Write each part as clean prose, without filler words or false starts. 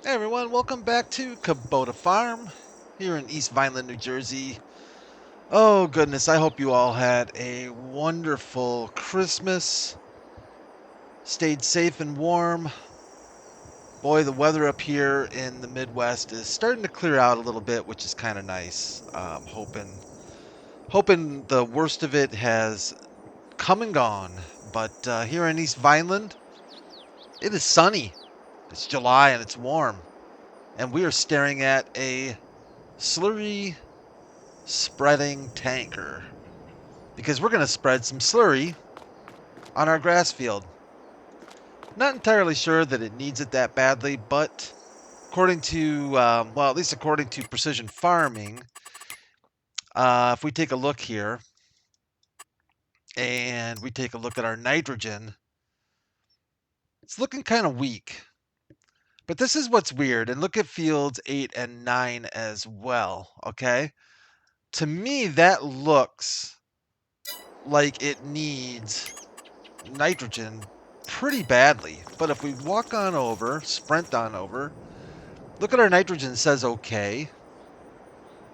Hey everyone, welcome back to Kubota Farm here in East Vineland, New Jersey. Oh goodness, I hope you all had a wonderful Christmas, stayed safe and warm. Boy, the weather up here in the Midwest is starting to clear out a little bit, which is kind of nice. Hoping the worst of it has come and gone. But here in East Vineland, it is sunny. It's July and it's warm, and we are staring at a slurry spreading tanker because we're going to spread some slurry on our grass field. Not entirely sure that it needs it that badly, but according to, well, at least according to Precision Farming, if we take a look here and we take a look at our nitrogen, it's looking kind of weak. But this is what's weird, and look at fields 8 and 9 as well, okay? To me, that looks like it needs nitrogen pretty badly. But if we walk on over, sprint on over, look at our nitrogen, says okay.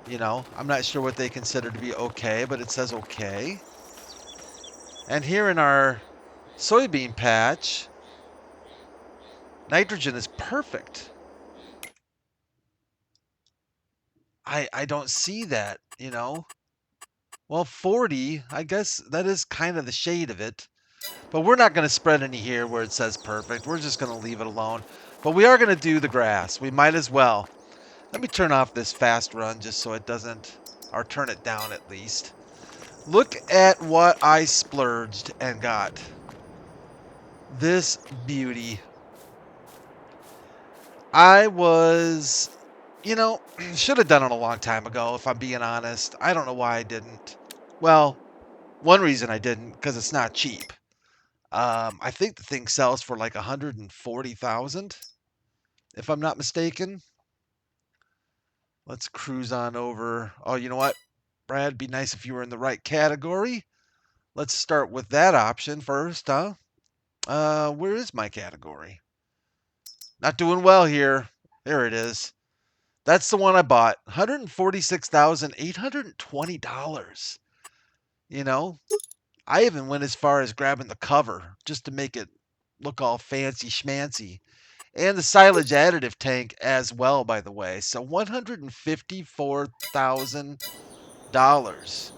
You know, I'm not sure what they consider to be okay, but it says okay. And here in our soybean patch, nitrogen is perfect. I don't see that, you know. Well, 40, I guess that is kind of the shade of it. But we're not going to spread any here where it says perfect. We're just going to leave it alone. But we are going to do the grass. We might as well. Let me turn off this fast run just so it doesn't, or turn it down at least. Look at what I splurged and got. This beauty. I was, you know, should have done it a long time ago if I'm being honest. I don't know why I didn't. Well, one reason I didn't, because it's not cheap. I think the thing sells for like 140,000, if I'm not mistaken. Let's cruise on over. Oh, you know what? Brad, be nice if you were in the right category. Let's start with that option first, huh? Where is my category? Not doing well here. There it is. That's the one I bought. $146,820. You know, I even went as far as grabbing the cover just to make it look all fancy schmancy. And the silage additive tank as well, by the way. So $154,000.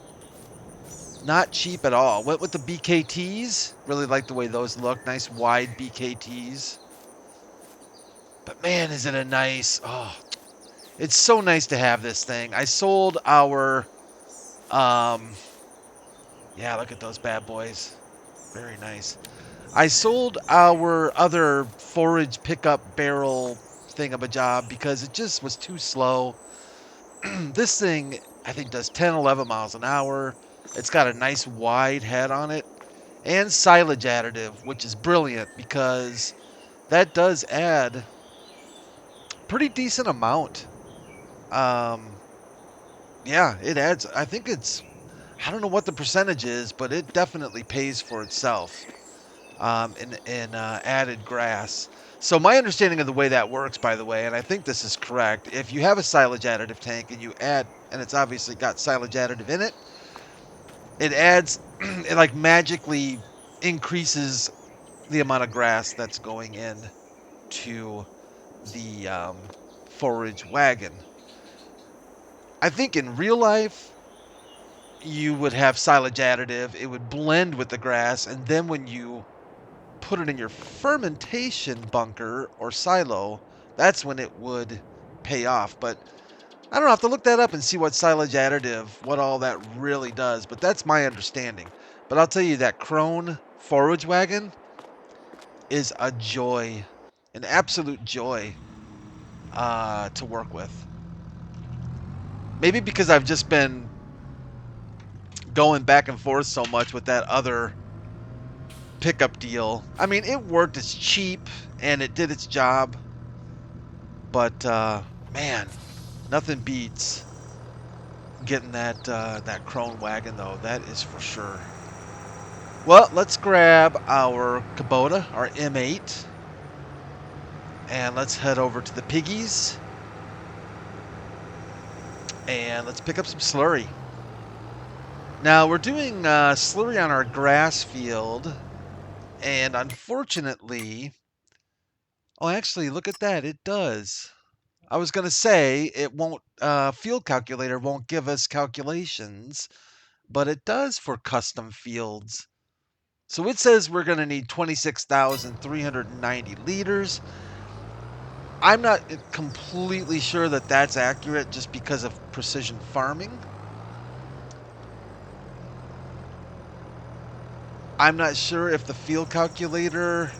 Not cheap at all. Went with the BKTs. Really like the way those look. Nice wide BKTs. But man, is it a nice... Oh, it's so nice to have this thing. I sold our... Yeah, look at those bad boys. Very nice. I sold our other forage pickup barrel thingamajob because it just was too slow. This thing, I think, does 10, 11 miles an hour. It's got a nice wide head on it. And silage additive, which is brilliant because that does add pretty decent amount. Um, yeah, it adds. I think it's. I don't know what the percentage is, but it definitely pays for itself in added grass. So my understanding of the way that works, by the way, and I think this is correct, if you have a silage additive tank and you add, and it's obviously got silage additive in it, it adds, it like magically increases the amount of grass that's going in to the forage wagon. I think in real life, you would have silage additive. It would blend with the grass, and then when you put it in your fermentation bunker or silo, that's when it would pay off. But I don't know, I have to look that up and see what silage additive, what all that really does. But that's my understanding. But I'll tell you that Krone forage wagon is a joy, an absolute joy to work with. Maybe because I've just been going back and forth so much with that other pickup deal. I mean, it worked. It's cheap and it did its job. But man, nothing beats getting that Krone wagon though. That is for sure. Well, let's grab our Kubota, our M8. And let's head over to the piggies. And let's pick up some slurry. Now, we're doing slurry on our grass field. And unfortunately... Oh, actually, look at that. It does. I was going to say it won't... field calculator won't give us calculations. But it does for custom fields. So it says we're going to need 26,390 liters. I'm not completely sure that that's accurate just because of precision farming. I'm not sure if the field calculator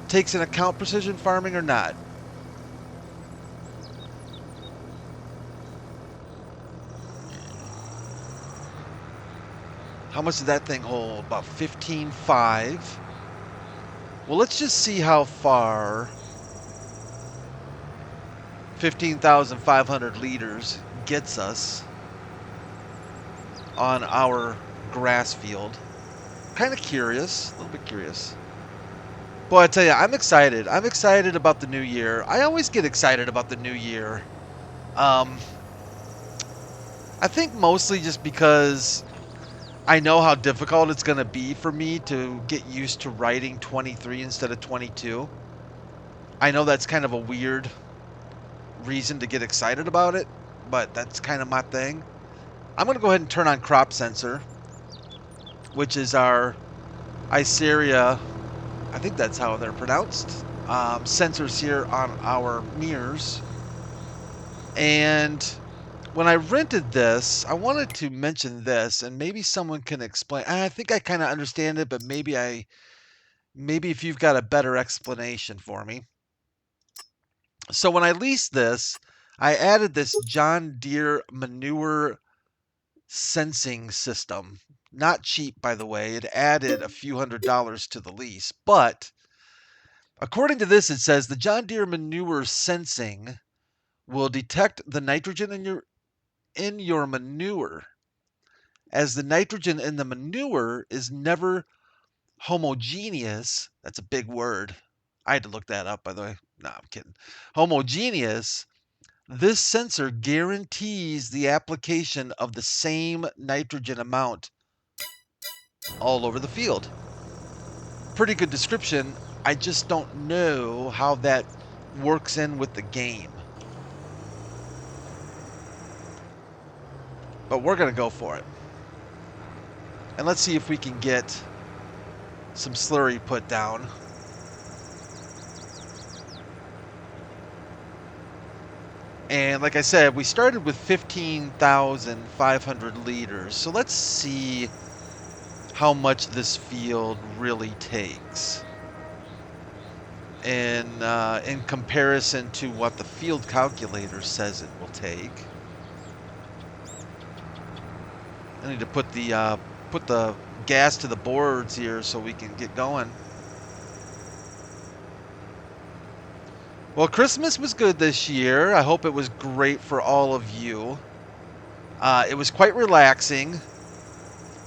takes into account precision farming or not. How much did that thing hold? About 15.5. Well, let's just see how far 15,500 liters gets us on our grass field. Kind of curious, a little bit curious. Boy, I tell you, I'm excited. I'm excited about the new year. I always get excited about the new year. I think mostly just because I know how difficult it's going to be for me to get used to writing 23 instead of 22. I know that's kind of a weird reason to get excited about it, but that's kind of my thing. I'm going to go ahead and turn on crop sensor, which is our Iceria, I think that's how they're pronounced, sensors here on our mirrors. And when I rented this, I wanted to mention this, and maybe someone can explain. I think I kind of understand it, but maybe if you've got a better explanation for me. So when I leased this, I added this John Deere manure sensing system. Not cheap, by the way. It added a few $100s to the lease, but according to this, it says the John Deere manure sensing will detect the nitrogen in your manure, as the nitrogen in the manure is never homogeneous. That's a big word. I had to look that up, by the way. No, I'm kidding. Homogeneous. This sensor guarantees the application of the same nitrogen amount all over the field. Pretty good description. I just don't know how that works in with the game. But we're going to go for it. And let's see if we can get some slurry put down. And like I said, we started with 15,500 liters. So let's see how much this field really takes in comparison to what the field calculator says it will take. I need to put the gas to the boards here so we can get going. Well, Christmas was good this year. I hope it was great for all of you. It was quite relaxing.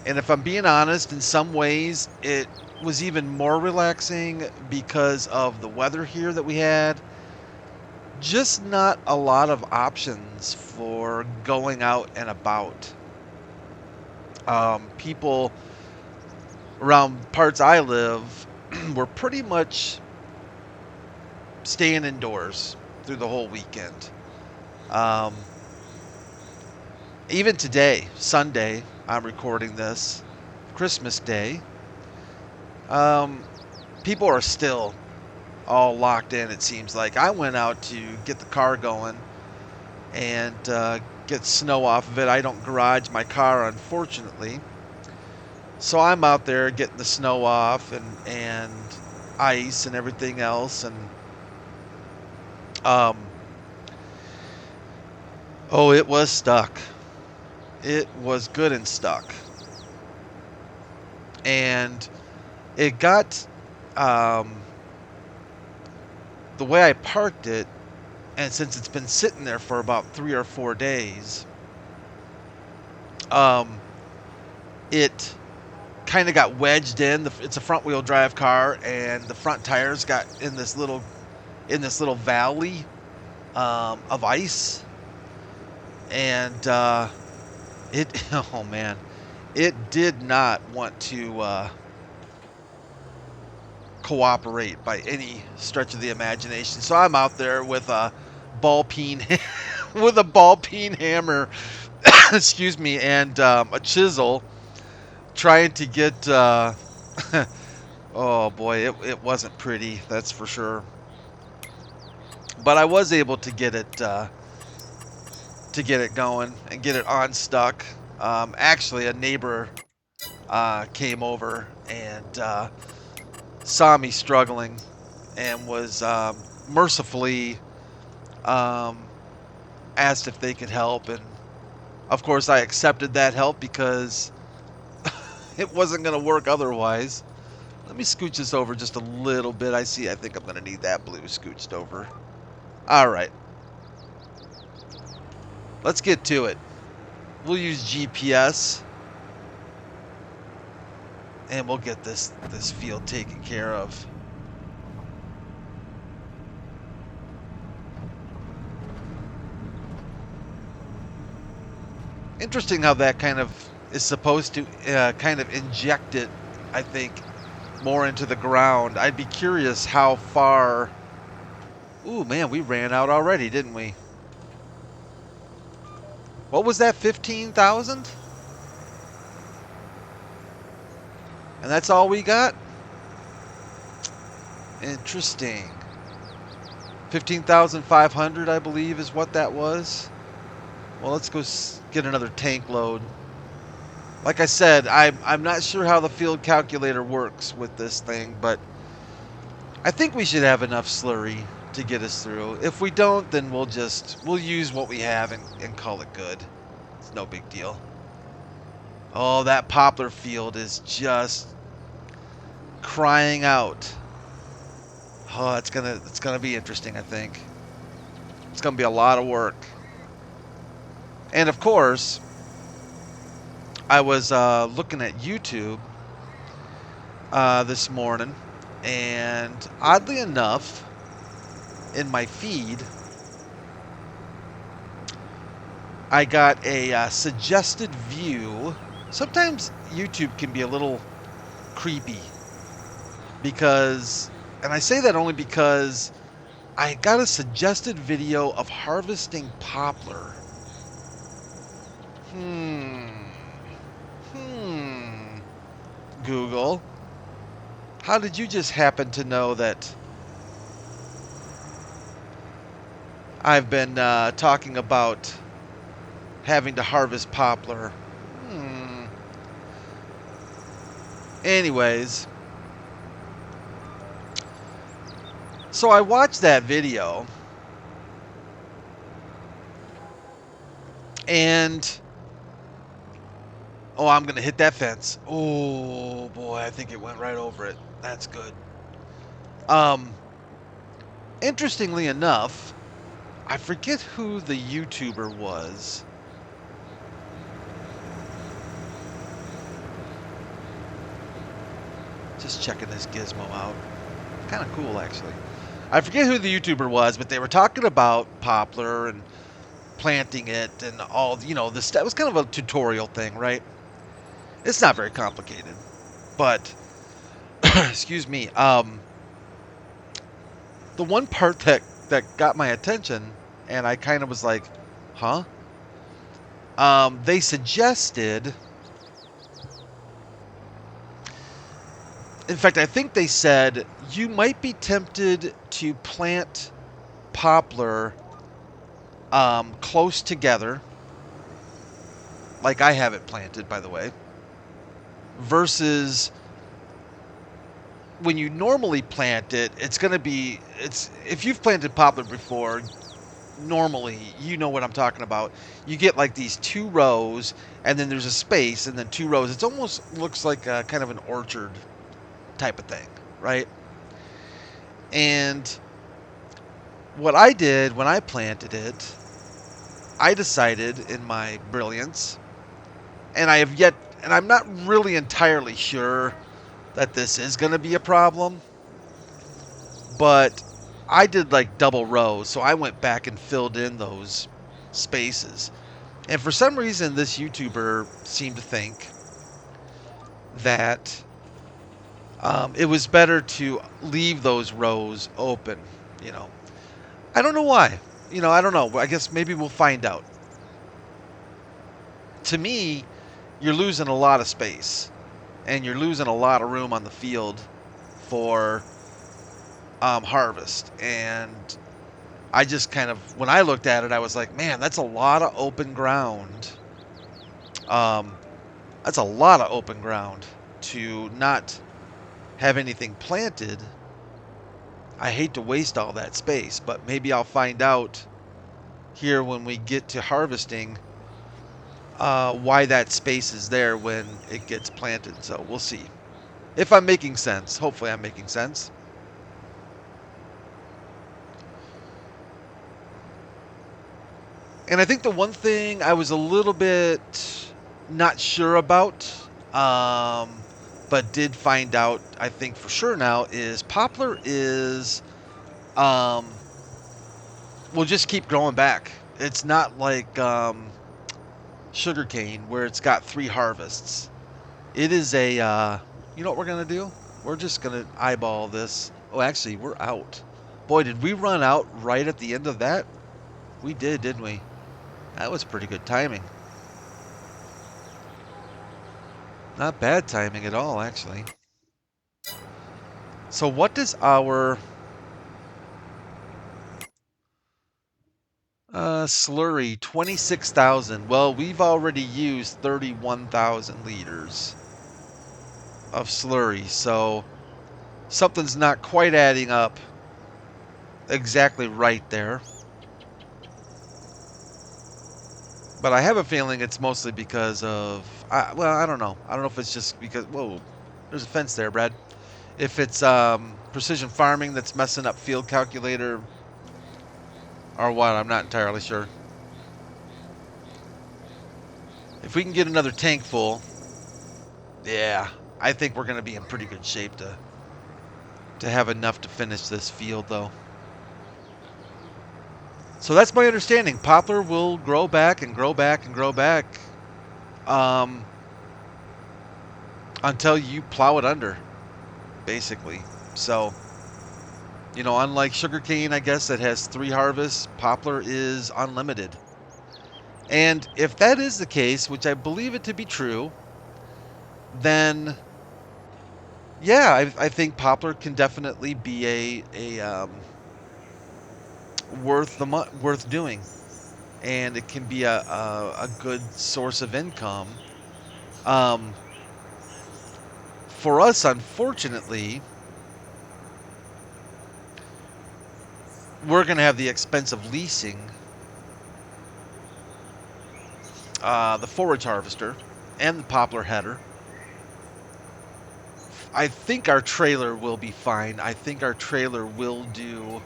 And if I'm being honest, in some ways, it was even more relaxing because of the weather here that we had. Just not a lot of options for going out and about. People around parts I live were pretty much staying indoors through the whole weekend. Even today, Sunday, I'm recording this, Christmas Day, people are still all locked in, it seems like. I went out to get the car going and get snow off of it. I don't garage my car, unfortunately. So I'm out there getting the snow off and ice and everything else. And oh, it was stuck. It was good and stuck. And it got, the way I parked it, and since it's been sitting there for about 3 or 4 days, it kind of got wedged in. It's a front-wheel drive car, and the front tires got in this little valley of ice, and it oh man, it did not want to cooperate by any stretch of the imagination. So I'm out there with a ball peen with a ball peen hammer, excuse me, and a chisel, trying to get. Oh boy, it wasn't pretty, that's for sure. But I was able to get it going and get it unstuck. Actually, a neighbor came over and saw me struggling and was mercifully asked if they could help, and of course I accepted that help because it wasn't going to work otherwise. Let me scooch this over just a little bit. I think I'm going to need that blue scooched over. All right. Let's get to it. We'll use GPS, and we'll get this field taken care of. Interesting how that kind of is supposed to kind of inject it, I think, more into the ground. I'd be curious how far... Ooh, man, we ran out already, didn't we? What was that, 15,000? And that's all we got? Interesting. 15,500, I believe, is what that was. Well, let's go get another tank load. Like I said, I'm not sure how the field calculator works with this thing, but I think we should have enough slurry to get us through. If we don't, then we'll use what we have and call it good. It's no big deal. Oh, that poplar field is just crying out. Oh, it's gonna be interesting, I think. It's gonna be a lot of work. And of course, I was looking at YouTube this morning, and oddly enough, in my feed, I got a suggested view. Sometimes YouTube can be a little creepy because, and I say that only because I got a suggested video of harvesting poplar. Google, how did you just happen to know that I've been talking about having to harvest poplar? Anyways, so I watched that video, and oh, I'm going to hit that fence. Oh, boy, I think it went right over it. That's good. Interestingly enough, I forget who the YouTuber was. Just checking this gizmo out. Kind of cool, actually. I forget who the YouTuber was, but they were talking about poplar and planting it and all, this. That was kind of a tutorial thing, right? It's not very complicated, but excuse me. The one part that got my attention, and I kind of was like, huh? They suggested, in fact, I think they said you might be tempted to plant poplar close together, like I have it planted, by the way, versus when you normally plant it, it's going to be, if you've planted poplar before, normally, you know what I'm talking about. You get like these 2 rows, and then there's a space, and then 2 rows. It almost looks like a, kind of an orchard type of thing, right? And what I did when I planted it, I decided in my brilliance, and I have yet, And I'm not really entirely sure that this is going to be a problem, but I did like double rows, so I went back and filled in those spaces. And for some reason, this YouTuber seemed to think that it was better to leave those rows open. You know, I don't know why. I don't know. I guess maybe we'll find out. To me, you're losing a lot of space, and you're losing a lot of room on the field for harvest. And I just kind of, when I looked at it, I was like, man, that's a lot of open ground. That's a lot of open ground to not have anything planted. I hate to waste all that space, but maybe I'll find out here when we get to harvesting why that space is there when it gets planted. So we'll see. If I'm making sense. Hopefully I'm making sense. And I think the one thing I was a little bit not sure about, but did find out, I think for sure now, is poplar is, will just keep growing back. It's not like sugarcane where it's got 3 harvests. It is a, you know what we're going to do? We're just going to eyeball this. Oh, actually, we're out. Boy, did we run out right at the end of that? We did, didn't we? That was pretty good timing. Not bad timing at all, actually. So what does our slurry, 26,000. Well, we've already used 31,000 liters of slurry, so something's not quite adding up exactly right there. But I have a feeling it's mostly because of, well, I don't know. I don't know if it's just because, whoa, there's a fence there, Brad. If it's precision farming that's messing up field calculator or what, I'm not entirely sure. If we can get another tank full, yeah, I think we're going to be in pretty good shape to have enough to finish this field, though. So that's my understanding. Poplar will grow back and grow back and grow back until you plow it under, basically. So, unlike sugarcane, I guess, that has 3 harvests, poplar is unlimited. And if that is the case, which I believe it to be true, then yeah, I think poplar can definitely be a worth doing, and it can be a good source of income. For us, unfortunately, we're going to have the expense of leasing the forage harvester and the poplar header. I think our trailer will be fine. I think our trailer will do...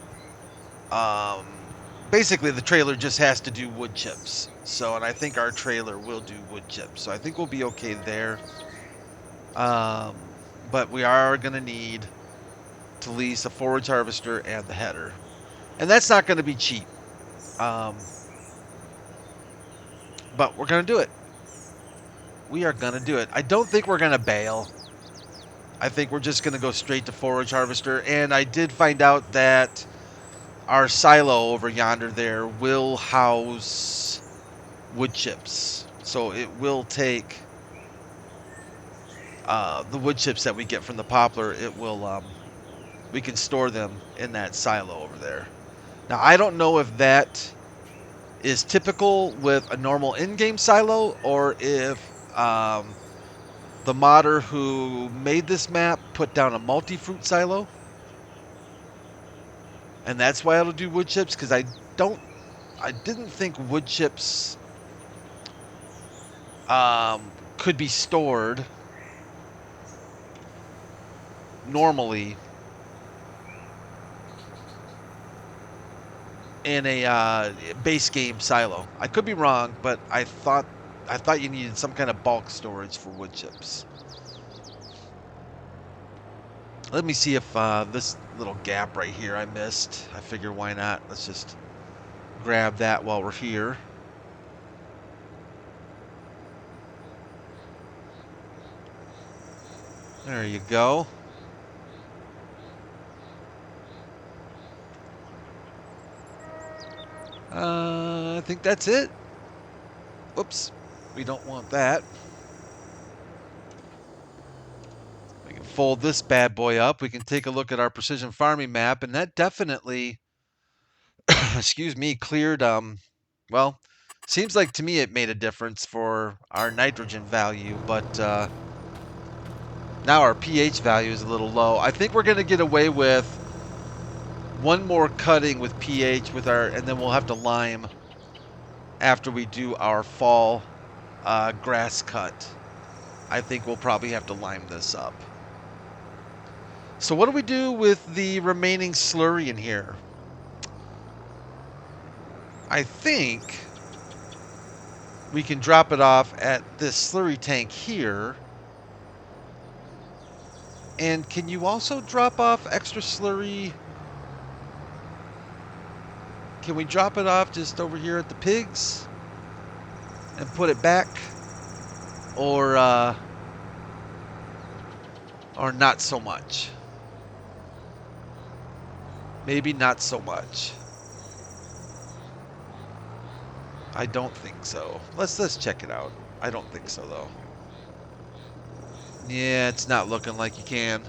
basically, the trailer just has to do wood chips. So, and I think our trailer will do wood chips. So I think we'll be okay there. But we are going to need to lease a forage harvester and the header. And that's not going to be cheap. But we're going to do it. We are going to do it. I don't think we're going to bail. I think we're just going to go straight to forage harvester. And I did find out that our silo over yonder there will house wood chips. So it will take the wood chips that we get from the poplar. It will, we can store them in that silo over there. Now, I don't know if that is typical with a normal in-game silo or if the modder who made this map put down a multi-fruit silo. And that's why it'll do wood chips, because I didn't think wood chips could be stored normally in a base game silo. I could be wrong, but I thought I thought you needed some kind of bulk storage for wood chips. Let me see if this little gap right here I missed. I figure why not? Let's just grab that while we're here. There you go. I think that's it. Whoops. We don't want that. We can fold this bad boy up. We can take a look at our precision farming map, and that definitely, excuse me, cleared, well, seems like to me it made a difference for our nitrogen value, but now our pH value is a little low. I think we're going to get away with one more cutting with pH with our, and then we'll have to lime after we do our fall grass cut. I think we'll probably have to lime this up. So what do we do with the remaining slurry in here? I think we can drop it off at this slurry tank here. And can you also drop off extra slurry? Can we drop it off just over here at the pigs and put it back? Or not so much? Maybe not so much. I don't think so. Let's check it out. I don't think so, though. Yeah, it's not looking like you can.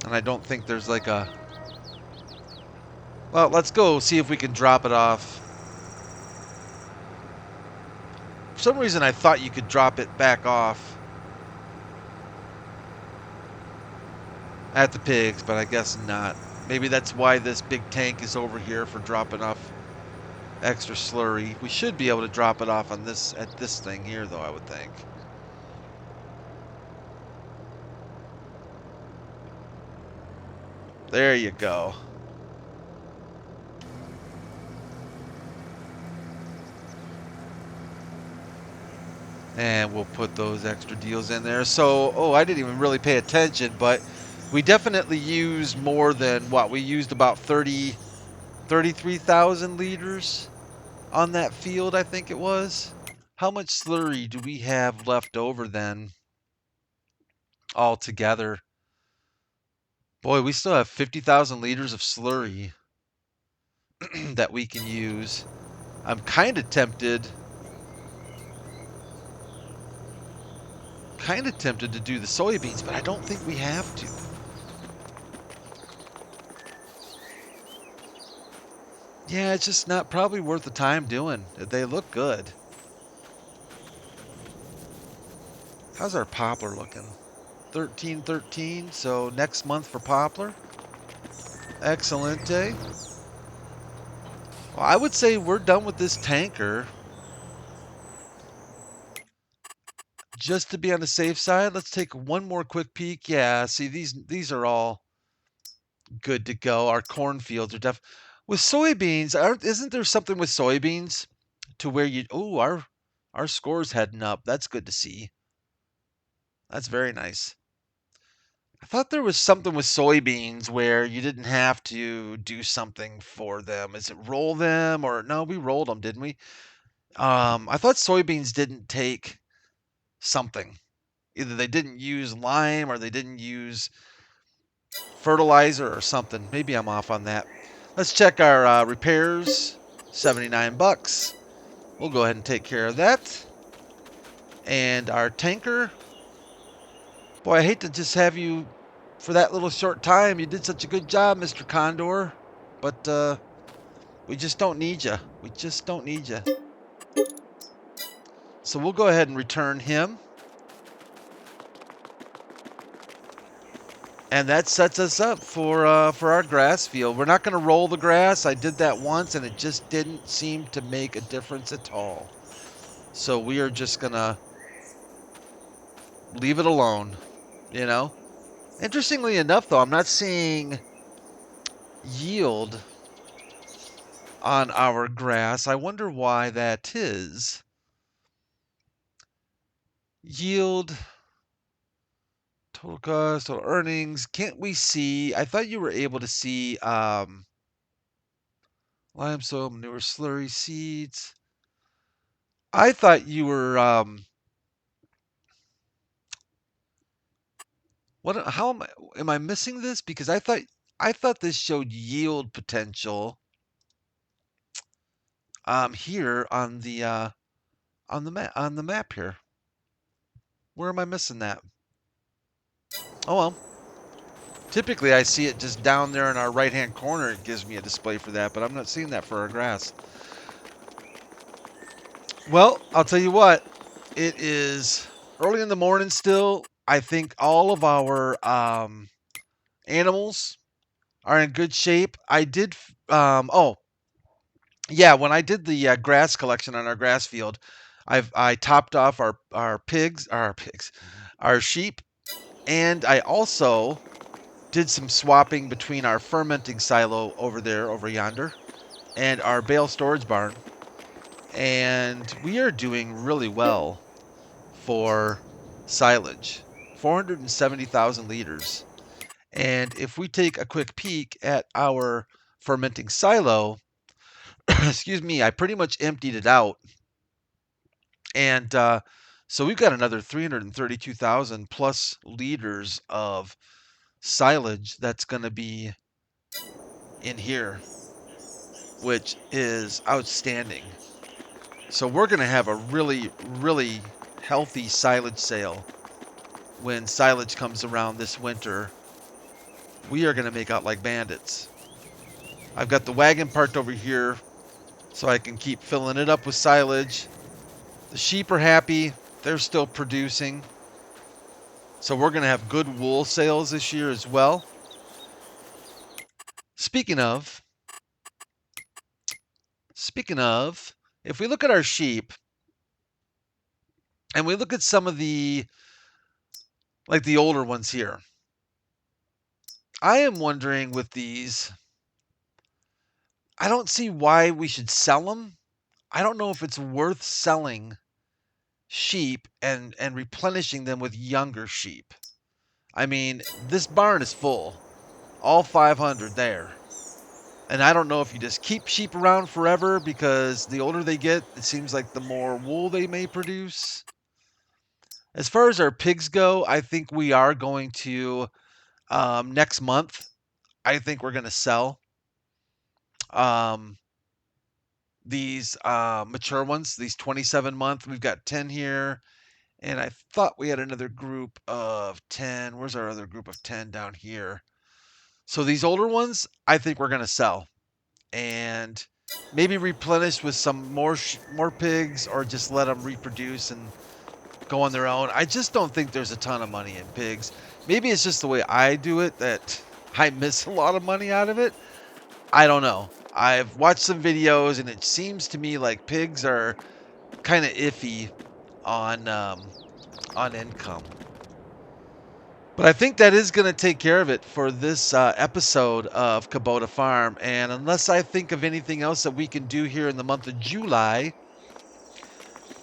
And I don't think there's like a... Well, let's go see if we can drop it off. For some reason, I thought you could drop it back off at the pigs, but I guess not. Maybe that's why this big tank is over here for dropping off extra slurry. We should be able to drop it off on this at this thing here, though, I would think. There you go. And we'll put those extra deals in there. So, oh, I didn't even really pay attention, but we definitely used more than what? We used about 33,000 liters on that field, I think it was. How much slurry do we have left over then altogether? Boy, we still have 50,000 liters of slurry that we can use. I'm kind of tempted to do the soybeans, but I don't think we have to. Yeah, it's just not probably worth the time doing. They look good. How's our poplar looking? 13, so next month for poplar. Excelente. Well, I would say we're done with this tanker. Just to be on the safe side, let's take one more quick peek. Yeah, see, these are all good to go. Our cornfields are with soybeans, isn't there something with soybeans to where you... Oh, our score's heading up. That's good to see. That's very nice. I thought there was something with soybeans where you didn't have to do something for them. Is it roll them or... No, we rolled them, didn't we? I thought soybeans didn't take something. Either they didn't use lime or they didn't use fertilizer or something. Maybe I'm off on that. Let's check our repairs. 79 bucks. We'll go ahead and take care of that. And our tanker. Boy, I hate to just have you for that little short time. You did such a good job, Mr. Condor. But we just don't need you. We just don't need you. So we'll go ahead and return him. And that sets us up for our grass field. We're not going to roll the grass. I did that once, and it just didn't seem to make a difference at all. So we are just going to leave it alone, you know. Interestingly enough, though, I'm not seeing yield on our grass. I wonder why that is. Yield, total cost, total earnings. Can't we see? I thought you were able to see limestone, manure, slurry, seeds. I thought you were what? How am I missing this? Because I thought this showed yield potential here on the map here. Where am I missing that? Oh well. Typically, I see it just down there in our right-hand corner. It gives me a display for that, but I'm not seeing that for our grass. Well, I'll tell you what. It is early in the morning still. I think all of our animals are in good shape. I did. Oh, yeah. When I did the grass collection on our grass field, I topped off our sheep, and I also did some swapping between our fermenting silo over yonder, and our bale storage barn, and we are doing really well for silage, 470,000 liters. And if we take a quick peek at our fermenting silo, excuse me, I pretty much emptied it out, and so we've got another 332,000 plus liters of silage that's going to be in here, which is outstanding. So we're going to have a really, really healthy silage sale when silage comes around this winter. We are going to make out like bandits. I've got the wagon parked over here so I can keep filling it up with silage. The sheep are happy. They're still producing. So we're going to have good wool sales this year as well. Speaking of, if we look at our sheep and we look at some of the older ones here, I am wondering with these, I don't see why we should sell them. I don't know if it's worth selling sheep and replenishing them with younger sheep. I mean, this barn is full, all 500 there. And I don't know if you just keep sheep around forever because the older they get, it seems like the more wool they may produce. As far as our pigs go, I think we are going to, next month, I think we're going to sell um, these mature ones, these 27-month. We've got 10 here. And I thought we had another group of 10. Where's our other group of 10 down here? So these older ones, I think we're going to sell. And maybe replenish with some more pigs, or just let them reproduce and go on their own. I just don't think there's a ton of money in pigs. Maybe it's just the way I do it that I miss a lot of money out of it. I don't know. I've watched some videos and it seems to me like pigs are kind of iffy on income. But I think that is going to take care of it for this episode of Kubota Farm. And unless I think of anything else that we can do here in the month of July,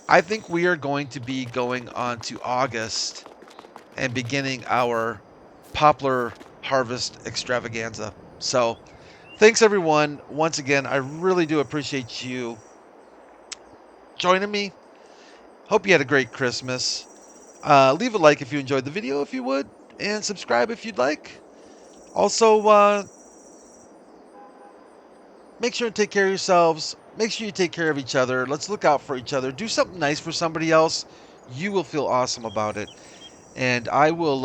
I think we are going to be going on to August and beginning our poplar harvest extravaganza. So thanks, everyone. Once again, I really do appreciate you joining me. Hope you had a great Christmas. Leave a like if you enjoyed the video, if you would, and subscribe if you'd like. Also, make sure to take care of yourselves. Make sure you take care of each other. Let's look out for each other. Do something nice for somebody else. You will feel awesome about it. And I will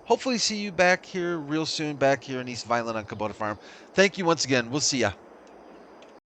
hopefully see you back here real soon, back here in East Vineland on Kubota Farm. Thank you once again. We'll see ya.